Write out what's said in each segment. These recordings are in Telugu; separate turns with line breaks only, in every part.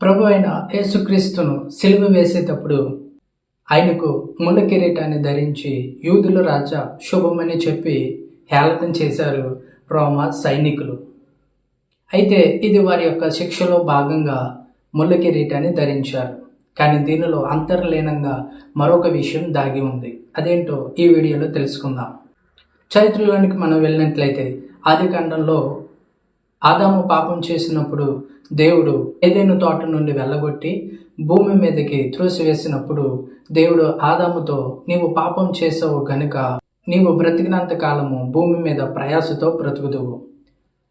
ప్రభు అయిన యేసుక్రీస్తును సిలువ వేసేటప్పుడు ఆయనకు ముళ్ళ కిరీటాన్ని ధరించి యూదుల రాజా శుభమని చెప్పి హేళన చేశారు రోమా సైనికులు. అయితే ఇది వారి యొక్క శిక్షలో భాగంగా ముళ్ళ కిరీటాన్ని ధరించారు. కానీ దీనిలో అంతర్లీనంగా మరొక విషయం దాగి ఉంది. అదేంటో ఈ వీడియోలో తెలుసుకుందాం. చరిత్రలోనికి మనం వెళ్ళినట్లయితే ఆదికాండంలో ఆదాము పాపం చేసినప్పుడు దేవుడు ఏదైనా తోట నుండి వెళ్ళగొట్టి భూమి మీదకి త్రోసివేసినప్పుడు దేవుడు ఆదాముతో, నీవు పాపం చేసావు గనుక నీవు బ్రతికినంత కాలము భూమి మీద ప్రయాసతో బ్రతుకుదువు,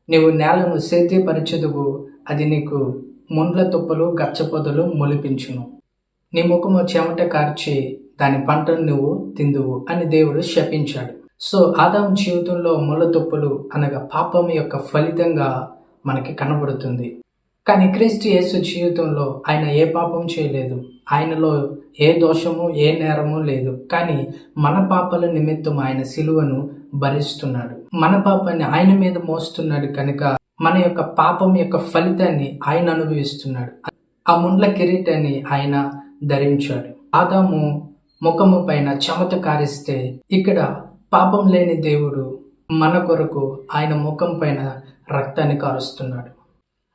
నీవు నేలను సేద్యపరచుదువు, అది నీకు ముండ్ల తుప్పలు గచ్చపొదలు మొలిపించును, నీ ముఖము చెమట కార్చి దాని పంటను నువ్వు తిందువు అని దేవుడు శపించాడు. సో ఆదాము జీవితంలో ముళ్ళ తుప్పలు అనగా పాపం యొక్క ఫలితంగా మనకి కనబడుతుంది. కానీ క్రీస్తు యేసు జీవితంలో ఆయన ఏ పాపం చేయలేదు, ఆయనలో ఏ దోషము ఏ నేరము లేదు. కానీ మన పాపాల నిమిత్తం ఆయన సిలువను భరిస్తున్నాడు, మన పాపాన్ని ఆయన మీద మోస్తున్నాడు. కనుక మన యొక్క పాపం యొక్క ఫలితాన్ని ఆయన అనుభవిస్తున్నాడు. ఆ ముండ్ల కిరీటాన్ని ఆయన ధరించాడు. ఆదాము ముఖము పైన చెమట కారిస్తే ఇక్కడ పాపం లేని దేవుడు మన కొరకు ఆయన ముఖం పైన రక్తాన్ని కారుస్తున్నాడు.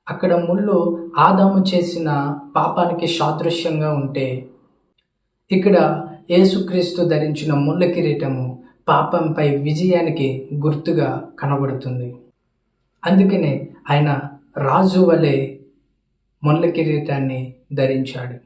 అక్కడ ముళ్ళు ఆదాము చేసిన పాపానికి సాదృశ్యంగా ఉంటే, ఇక్కడ యేసుక్రీస్తు ధరించిన ముళ్ళ కిరీటము పాపంపై విజయానికి గుర్తుగా కనబడుతుంది. అందుకనే ఆయన రాజు వలె ముళ్ళ కిరీటాన్ని ధరించాడు.